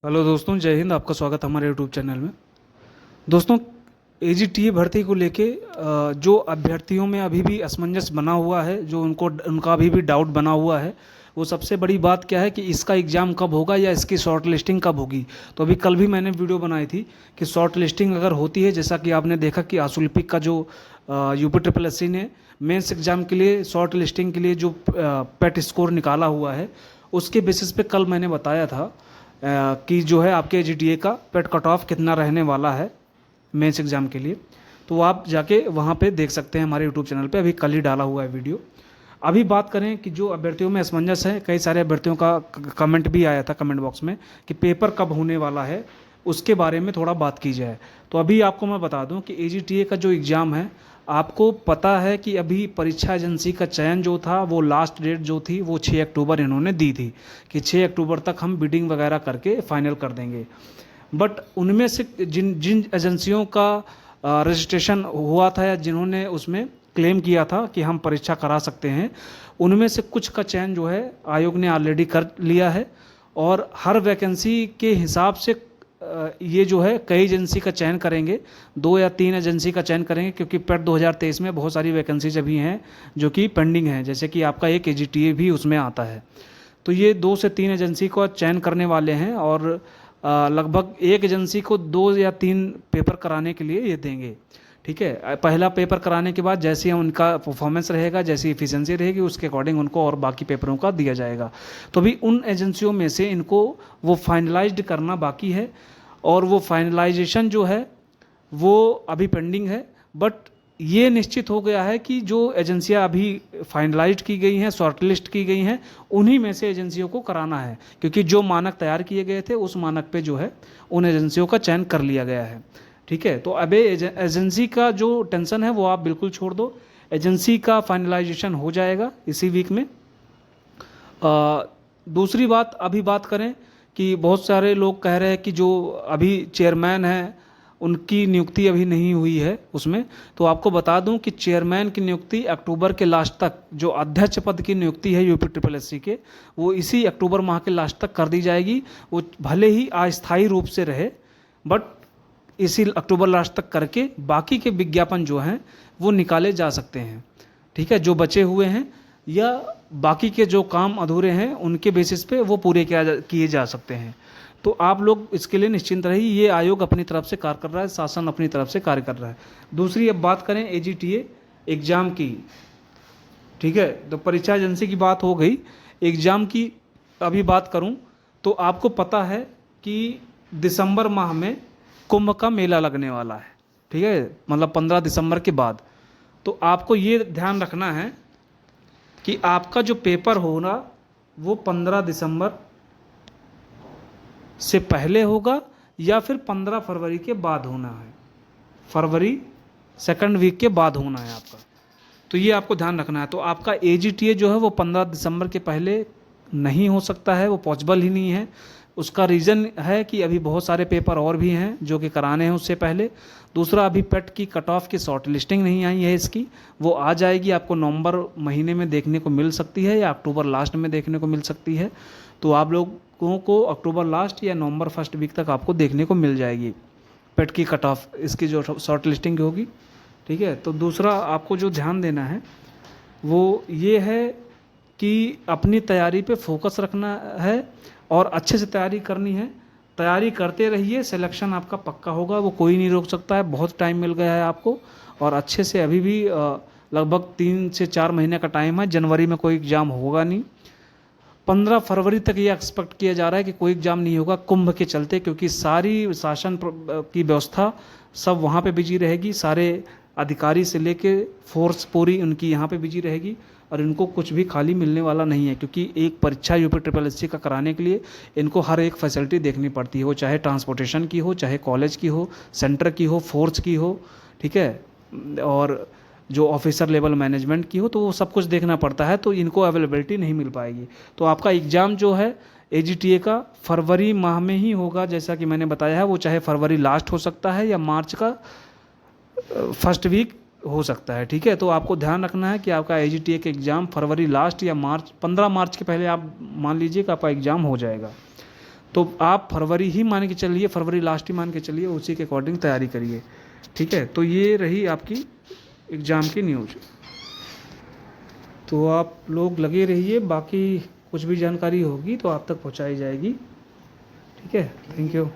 Hello दोस्तों, जय हिंद। आपका स्वागत है हमारे यूट्यूब चैनल में। दोस्तों, एजीटीए भर्ती को लेके जो अभ्यर्थियों में अभी भी असमंजस बना हुआ है, जो उनका अभी भी डाउट बना हुआ है, वो सबसे बड़ी बात क्या है कि इसका एग्ज़ाम कब होगा या इसकी शॉर्ट लिस्टिंग कब होगी। तो अभी कल भी मैंने वीडियो बनाई थी कि शॉर्ट लिस्टिंग अगर होती है, जैसा कि आपने देखा कि आशुलिपिक का जो यूपी ट्रिपल एस सी ने मेंस एग्ज़ाम के लिए शॉर्ट लिस्टिंग के लिए जो पेट स्कोर निकाला हुआ है, उसके बेसिस पे कल मैंने बताया था कि जो है आपके जीटीए का पेट कट ऑफ कितना रहने वाला है मेंस एग्ज़ाम के लिए। तो आप जाके वहाँ पे देख सकते हैं हमारे यूट्यूब चैनल पे, अभी कल ही डाला हुआ है वीडियो। अभी बात करें कि जो अभ्यर्थियों में असमंजस है, कई सारे अभ्यर्थियों का कमेंट भी आया था कमेंट बॉक्स में कि पेपर कब होने वाला है, उसके बारे में थोड़ा बात की जाए। तो अभी आपको मैं बता दूं कि एजीटीए का जो एग्ज़ाम है, आपको पता है कि अभी परीक्षा एजेंसी का चयन जो था, वो लास्ट डेट जो थी वो 6 अक्टूबर इन्होंने दी थी कि 6 अक्टूबर तक हम बिडिंग वगैरह करके फाइनल कर देंगे। बट उनमें से जिन जिन एजेंसियों का रजिस्ट्रेशन हुआ था या जिन्होंने उसमें क्लेम किया था कि हम परीक्षा करा सकते हैं, उनमें से कुछ का चयन जो है आयोग ने ऑलरेडी कर लिया है। और हर वैकेंसी के हिसाब से ये जो है कई एजेंसी का चयन करेंगे, 2 या 3 एजेंसी का चयन करेंगे, क्योंकि पेट 2023 में बहुत सारी वैकेंसीज अभी हैं जो कि पेंडिंग हैं, जैसे कि आपका एक एजीटीए भी उसमें आता है। तो ये 2 से 3 एजेंसी का चयन करने वाले हैं और लगभग एक एजेंसी को 2 या 3 पेपर कराने के लिए ये देंगे। ठीक है, पहला पेपर कराने के बाद जैसे उनका परफॉर्मेंस रहेगा, जैसी इफिशिएंसी रहेगी, उसके अकॉर्डिंग उनको और बाकी पेपरों का दिया जाएगा। तो अभी उन एजेंसियों में से इनको वो फाइनलाइज्ड करना बाकी है और वो फाइनलाइजेशन जो है वो अभी पेंडिंग है। बट ये निश्चित हो गया है कि जो एजेंसियां अभी फाइनलाइज्ड की गई हैं, शॉर्टलिस्ट की गई हैं, उन्हीं में से एजेंसियों को कराना है, क्योंकि जो मानक तैयार किए गए थे उस मानक पे जो है उन एजेंसियों का चयन कर लिया गया है। ठीक है, तो अबे एजेंसी का जो टेंशन है वो आप बिल्कुल छोड़ दो। एजेंसी का फाइनलाइजेशन हो जाएगा इसी वीक में। दूसरी बात, अभी बात करें कि बहुत सारे लोग कह रहे हैं कि जो अभी चेयरमैन हैं उनकी नियुक्ति अभी नहीं हुई है उसमें। तो आपको बता दूं कि चेयरमैन की नियुक्ति अक्टूबर के लास्ट तक, जो अध्यक्ष पद की नियुक्ति है यूपी ट्रिपल एससी के, वो इसी अक्टूबर माह के लास्ट तक कर दी जाएगी। वो भले ही अस्थायी रूप से रहे, बट इसी अक्टूबर लास्ट तक करके बाकी के विज्ञापन जो हैं वो निकाले जा सकते हैं। ठीक है, जो बचे हुए हैं या बाकी के जो काम अधूरे हैं उनके बेसिस पे वो पूरे किए जा सकते हैं। तो आप लोग इसके लिए निश्चिंत रहिए, ये आयोग अपनी तरफ से कार्य कर रहा है, शासन अपनी तरफ से कार्य कर रहा है। दूसरी अब बात करें एजीटीए एग्ज़ाम की। ठीक है, तो परीक्षा एजेंसी की बात हो गई, एग्ज़ाम की अभी बात करूं तो आपको पता है कि दिसंबर माह में कुंभ का मेला लगने वाला है। ठीक है, मतलब 15 दिसंबर के बाद। तो आपको ये ध्यान रखना है कि आपका जो पेपर होगा वो 15 दिसंबर से पहले होगा या फिर 15 फरवरी के बाद होना है। फरवरी सेकंड वीक के बाद होना है आपका। तो ये आपको ध्यान रखना है। तो आपका एजीटीए जो है वो 15 दिसंबर के पहले नहीं हो सकता है, वो पॉसिबल ही नहीं है। उसका रीज़न है कि अभी बहुत सारे पेपर और भी हैं जो कि कराने हैं उससे पहले। दूसरा, अभी पेट की कट ऑफ की शॉर्ट लिस्टिंग नहीं आई है इसकी, वो आ जाएगी, आपको नवंबर महीने में देखने को मिल सकती है या अक्टूबर लास्ट में देखने को मिल सकती है। तो आप लोगों को अक्टूबर लास्ट या नवंबर फर्स्ट वीक तक आपको देखने को मिल जाएगी पेट की कट ऑफ, इसकी जो शॉर्ट लिस्टिंग होगी। ठीक है, तो दूसरा आपको जो ध्यान देना है वो ये है कि अपनी तैयारी पे फोकस रखना है और अच्छे से तैयारी करनी है। तैयारी करते रहिए, सिलेक्शन आपका पक्का होगा, वो कोई नहीं रोक सकता है। बहुत टाइम मिल गया है आपको और अच्छे से अभी भी लगभग 3 से 4 महीने का टाइम है। जनवरी में कोई एग्ज़ाम होगा नहीं। 15 फरवरी तक ये एक्सपेक्ट किया जा रहा है कि कोई एग्ज़ाम नहीं होगा कुंभ के चलते, क्योंकि सारी शासन की व्यवस्था सब वहाँ पे बिजी रहेगी, सारे अधिकारी से लेके फोर्स पूरी उनकी यहाँ पे बिजी रहेगी और इनको कुछ भी खाली मिलने वाला नहीं है। क्योंकि एक परीक्षा यूपी ट्रिपल एससी का कराने के लिए इनको हर एक फैसिलिटी देखनी पड़ती है, वो चाहे ट्रांसपोर्टेशन की हो, चाहे कॉलेज की हो, सेंटर की हो, फोर्स की हो। ठीक है, और जो ऑफिसर लेवल मैनेजमेंट की हो, तो वो सब कुछ देखना पड़ता है, तो इनको अवेलेबिलिटी नहीं मिल पाएगी। तो आपका एग्ज़ाम जो है एजीटीए का फरवरी माह में ही होगा, जैसा कि मैंने बताया है। वो चाहे फरवरी लास्ट हो सकता है या मार्च का फर्स्ट वीक हो सकता है। ठीक है, तो आपको ध्यान रखना है कि आपका एजीटीए का एग्ज़ाम फरवरी लास्ट या मार्च, 15 मार्च के पहले आप मान लीजिए कि आपका एग्ज़ाम हो जाएगा। तो आप फरवरी ही मान के चलिए, फरवरी लास्ट ही मान के चलिए, उसी के अकॉर्डिंग तैयारी करिए। ठीक है, तो ये रही आपकी एग्ज़ाम की न्यूज़। तो आप लोग लगे रहिए, बाकी कुछ भी जानकारी होगी तो आप तक पहुंचाई जाएगी। ठीक है, थैंक यू।